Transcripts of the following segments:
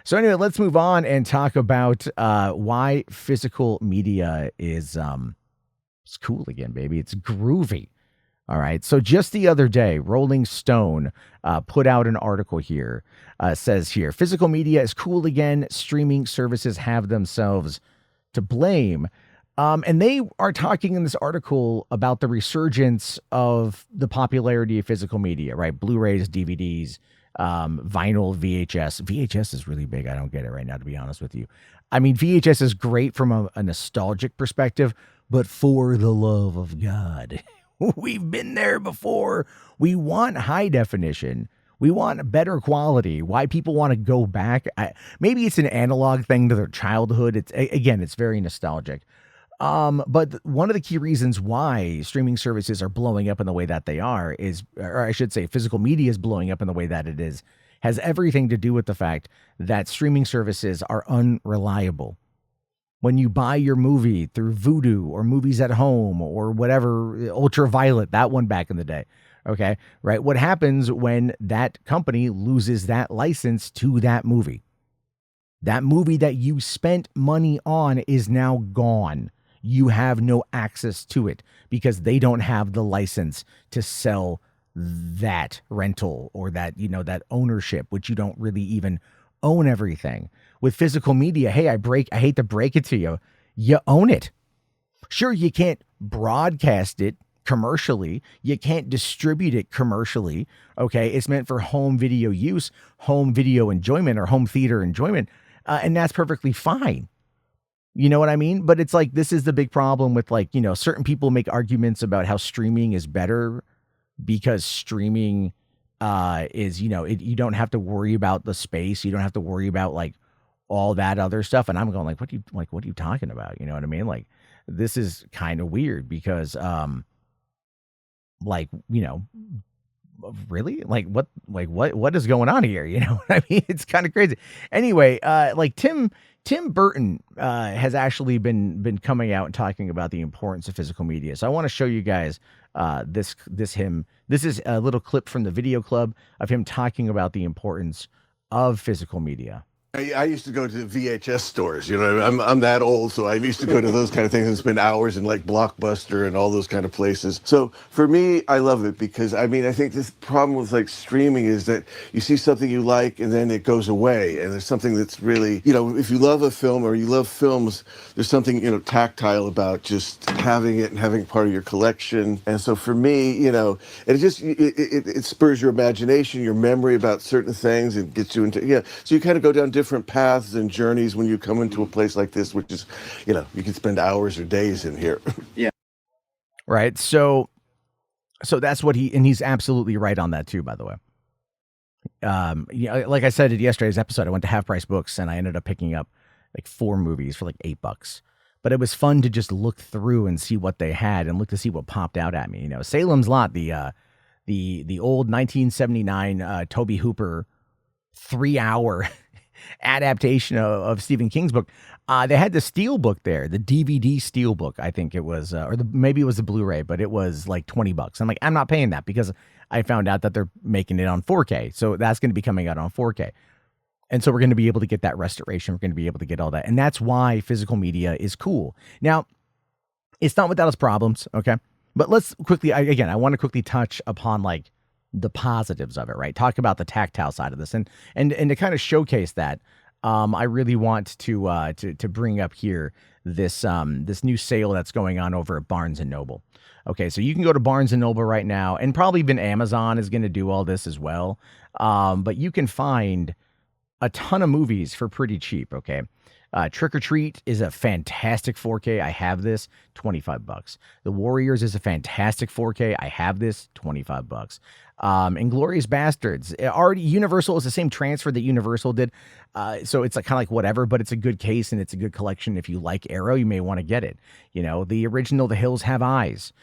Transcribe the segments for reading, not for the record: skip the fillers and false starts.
So anyway, let's move on and talk about why physical media is it's cool again, baby. It's groovy. All right. So just the other day, Rolling Stone put out an article here. Says here, physical media is cool again. Streaming services have themselves to blame. And they are talking in this article about the resurgence of the popularity of physical media, right? Blu-rays, DVDs, vinyl, VHS. VHS is really big. I don't get it right now, to be honest with you. I mean, VHS is great from a nostalgic perspective, but for the love of God, we've been there before. We want high definition. We want better quality. Why people want to go back? Maybe it's an analog thing to their childhood. It's very nostalgic. But one of the key reasons why streaming services are blowing up in the way that they are is, or I should say, physical media is blowing up in the way that it is, has everything to do with the fact that streaming services are unreliable. When you buy your movie through Vudu or Movies at Home or whatever, Ultraviolet, that one back in the day. Okay, right? What happens when that company loses that license to that movie? That movie that you spent money on is now gone. You have no access to it because they don't have the license to sell that rental or that, that ownership, which you don't really even own everything. With physical media, hey, I hate to break it to you, you own it. Sure, you can't broadcast it commercially. You can't distribute it commercially. Okay, it's meant for home video use, home video enjoyment, or home theater enjoyment. And that's perfectly fine. You know what I mean? But it's like, this is the big problem with certain people make arguments about how streaming is better because streaming is, you don't have to worry about the space. You don't have to worry about all that other stuff. And I'm going what are you talking about? You know what I mean? This is kind of weird because, really? What is going on here? You know what I mean? It's kind of crazy. Anyway, Tim Burton has actually been coming out and talking about the importance of physical media. So I want to show you guys this. This is a little clip from the Video Club of him talking about the importance of physical media. I used to go to VHS stores, I'm that old, so I used to go to those kind of things and spend hours in Blockbuster and all those kind of places. So for me, I love it because, I think this problem with streaming is that you see something you like and then it goes away. And there's something that's really, if you love a film or you love films, there's something, tactile about just having it and having part of your collection. And so for me, it spurs your imagination, your memory about certain things and gets you into, so you kind of go down different paths and journeys when you come into a place like this, which is, you can spend hours or days in here. Yeah. Right. So that's what he's absolutely right on that too, by the way. Like I said in yesterday's episode, I went to Half Price Books and I ended up picking up 4 movies for $8. But it was fun to just look through and see what they had and look to see what popped out at me. Salem's Lot, the old 1979 Tobe Hooper 3-hour adaptation of Stephen King's book. They had the steelbook there, the DVD steelbook, I think it was, maybe it was the Blu-ray, but it was $20. I'm like, I'm not paying that because I found out that they're making it on 4K. So that's going to be coming out on 4K. And so we're going to be able to get that restoration. We're going to be able to get all that. And that's why physical media is cool. Now, it's not without its problems, okay? But let's quickly, I want to quickly touch upon the positives of it, right? Talk about the tactile side of this, and to kind of showcase that. I really want to bring up here this new sale that's going on over at Barnes and Noble. Okay, so you can go to Barnes and Noble right now, and probably even Amazon is going to do all this as well. But you can find a ton of movies for pretty cheap. Okay. Trick or Treat is a fantastic 4K. I have this, $25. The Warriors is a fantastic 4K. I have this, $25. Inglourious Bastards. Already, Universal is the same transfer that Universal did. So it's kind of whatever, but it's a good case and it's a good collection. If you like Arrow, you may want to get it. The original The Hills Have Eyes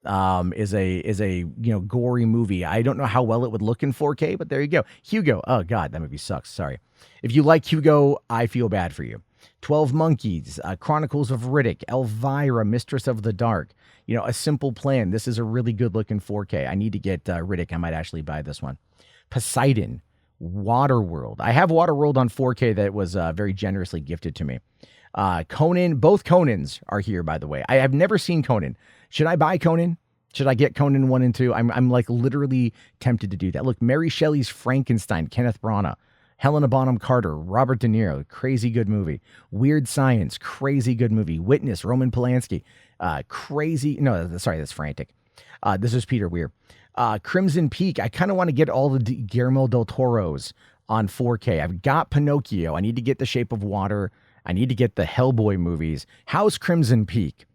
is a gory movie. I don't know how well it would look in 4K, but there you go. Hugo. Oh God, that movie sucks. Sorry. If you like Hugo, I feel bad for you. 12 Monkeys, Chronicles of Riddick, Elvira, Mistress of the Dark. A Simple Plan. This is a really good looking 4K. I need to get Riddick. I might actually buy this one. Poseidon, Waterworld. I have Waterworld on 4K that was very generously gifted to me. Conan, both Conans are here, by the way. I have never seen Conan. Should I buy Conan? Should I get Conan 1 and 2? I'm like literally tempted to do that. Look, Mary Shelley's Frankenstein, Kenneth Branagh, Helena Bonham Carter, Robert De Niro, crazy good movie. Weird Science, crazy good movie. Witness, Roman Polanski, crazy. No, sorry, that's Frantic. This is Peter Weir. Crimson Peak. I kind of want to get all the Guillermo del Toro's on 4K. I've got Pinocchio. I need to get The Shape of Water. I need to get the Hellboy movies. How's Crimson Peak?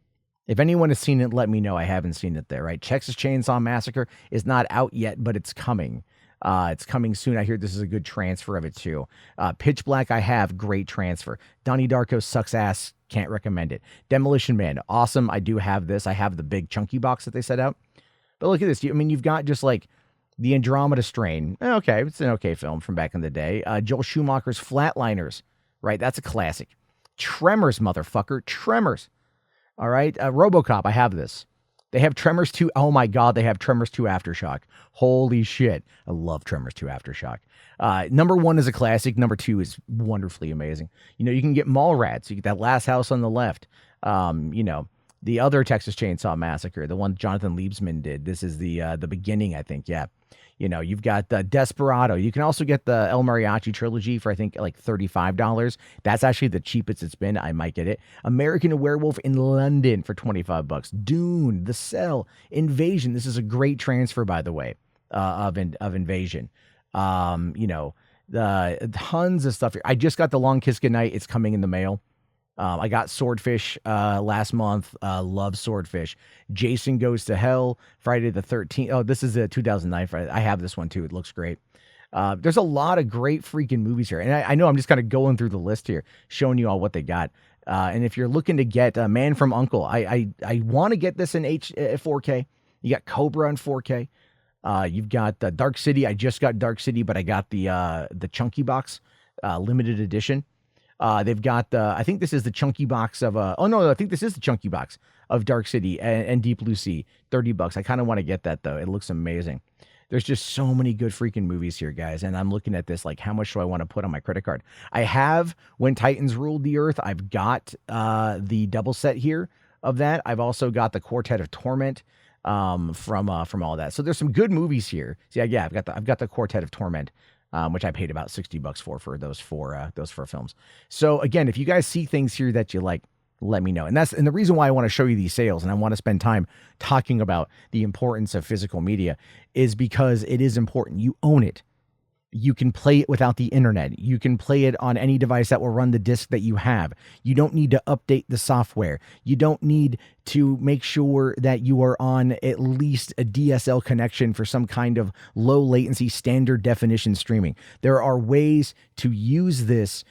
If anyone has seen it, let me know. I haven't seen it there, right? Texas Chainsaw Massacre is not out yet, but it's coming. It's coming soon. I hear this is a good transfer of it too. Pitch Black, I have. Great transfer. Donnie Darko sucks ass. Can't recommend it. Demolition Man, awesome. I do have this. I have the big chunky box that they set out. But look at this. I mean, you've got just like the Andromeda Strain. Okay, it's an okay film from back in the day. Joel Schumacher's Flatliners, right? That's a classic. Tremors, motherfucker. Tremors. All right. RoboCop, I have this. They have Tremors 2. Oh my God, they have Tremors 2 Aftershock. Holy shit. I love Tremors 2 Aftershock. Number 1 is a classic. Number 2 is wonderfully amazing. You know, you can get Mallrats. You get that Last House on the Left. You know, the other Texas Chainsaw Massacre, the one Jonathan Liebsman did. This is the beginning, I think. Yeah. You know, you've got Desperado. You can also get the El Mariachi trilogy for, I think, like $35. That's actually the cheapest it's been. I might get it. American Werewolf in London for $25. Dune, The Cell, Invasion. This is a great transfer, by the way, of Invasion. You know, the tons of stuff here. I just got The Long Kiss Goodnight. It's coming in the mail. I got Swordfish last month. Love Swordfish. Jason Goes to Hell. Friday the 13th. Oh, this is a 2009 Friday. I have this one too. It looks great. There's a lot of great freaking movies here. And I know I'm just kind of going through the list here, showing you all what they got. And if you're looking to get Man from U.N.C.L.E., I want to get this in 4K. You got Cobra in 4K. You've got Dark City. I just got Dark City, but I got the chunky box, limited edition. They've got I think this is the chunky box of I think this is the chunky box of Dark City and Deep Blue Sea. $30. I kind of want to get that though. It looks amazing. There's just so many good freaking movies here, guys. And I'm looking at this like, how much do I want to put on my credit card? I have When Titans Ruled the Earth. I've got the double set here of that. I've also got the Quartet of Torment from all that. So there's some good movies here. So yeah, I've got the Quartet of Torment. Which I paid about $60 for those four films. So again, if you guys see things here that you like, let me know. And the reason why I want to show you these sales and I want to spend time talking about the importance of physical media is because it is important. You own it. You can play it without the internet. You can play it on any device that will run the disc that you have. You don't need to update the software. You don't need to make sure that you are on at least a DSL connection for some kind of low latency standard definition streaming. There are ways to use this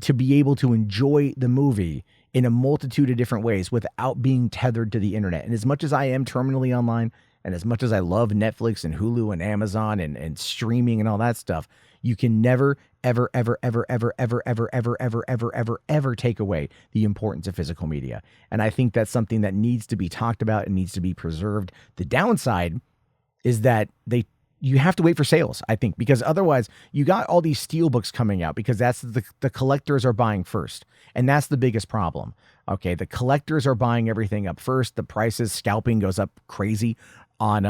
to be able to enjoy the movie in a multitude of different ways without being tethered to the internet. And as much as I am terminally online, and as much as I love Netflix and Hulu and Amazon and streaming and all that stuff, you can never, ever, ever, ever, ever, ever, ever, ever, ever, ever, ever, ever take away the importance of physical media. And I think that's something that needs to be talked about and needs to be preserved. The downside is that you have to wait for sales, I think, because otherwise you got all these steelbooks coming out because that's the collectors are buying first. And that's the biggest problem. Okay. The collectors are buying everything up first. The prices, scalping goes up crazy on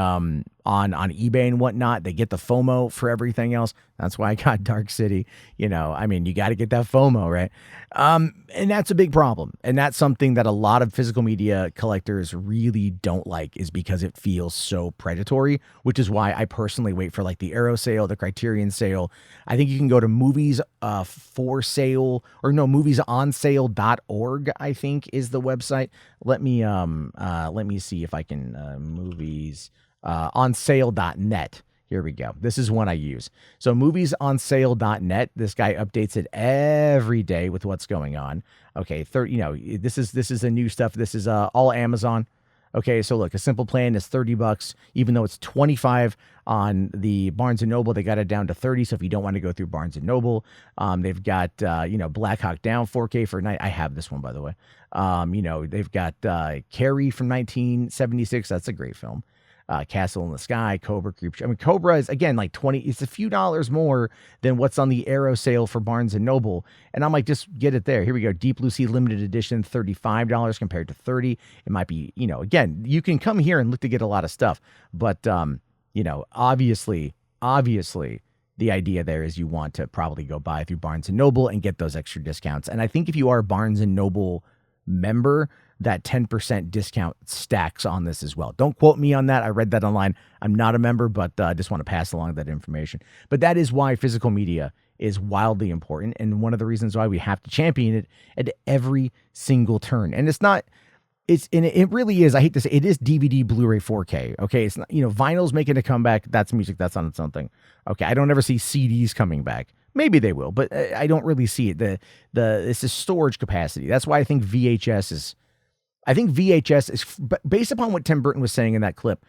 eBay and whatnot. They get the FOMO for everything else. That's why I got Dark City. You know, I mean, you got to get that FOMO, right? And that's a big problem. And that's something that a lot of physical media collectors really don't like, is because it feels so predatory, which is why I personally wait for like the Arrow sale, the Criterion sale. I think you can go to movies for sale, or no, moviesonsale.org, I think is the website. Let me see if I can movies onsale.net. Here we go. This is one I use. So moviesonsale.net. This guy updates it every day with what's going on. Okay, this is the new stuff. This is all Amazon. Okay, so look, a simple plan is $30, even though it's $25 on the Barnes & Noble. They got it down to $30, so if you don't want to go through Barnes & Noble, they've got, Black Hawk Down 4K for night. I have this one, by the way. They've got Carrie from 1976. That's a great film. Castle in the Sky, Cobra Creep. I mean, Cobra is again like 20. It's a few dollars more than what's on the Arrow sale for Barnes and Noble, and I'm like, just get it there. Here we go. Deep Blue Sea limited edition, $35 compared to 30. It might be, again, you can come here and look to get a lot of stuff, but obviously, the idea there is you want to probably go buy through Barnes and Noble and get those extra discounts. And I think if you are a Barnes and Noble member, that 10% discount stacks on this as well. Don't quote me on that. I read that online. I'm not a member, but I just want to pass along that information. But that is why physical media is wildly important, and one of the reasons why we have to champion it at every single turn. And it really is, I hate to say, it is DVD, Blu-ray, 4K. Okay, it's not, vinyl's making a comeback. That's music. That's on its own thing. Okay, I don't ever see CDs coming back. Maybe they will, but I don't really see it. It's the storage capacity. That's why I think VHS is based upon what Tim Burton was saying in that clip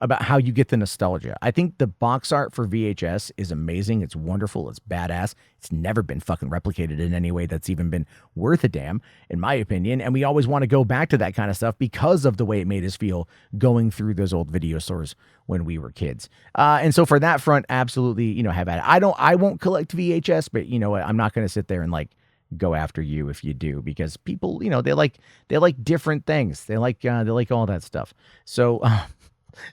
about how you get the nostalgia. I think the box art for VHS is amazing. It's wonderful. It's badass. It's never been fucking replicated in any way that's even been worth a damn, in my opinion. And we always want to go back to that kind of stuff because of the way it made us feel going through those old video stores when we were kids. And so for that front, absolutely, have at it. I won't collect VHS, but you know what? I'm not going to sit there and go after you if you do, because people, they like different things. They like all that stuff. So,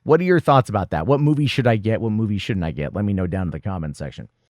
what are your thoughts about that? What movie should I get? What movie shouldn't I get? Let me know down in the comment section.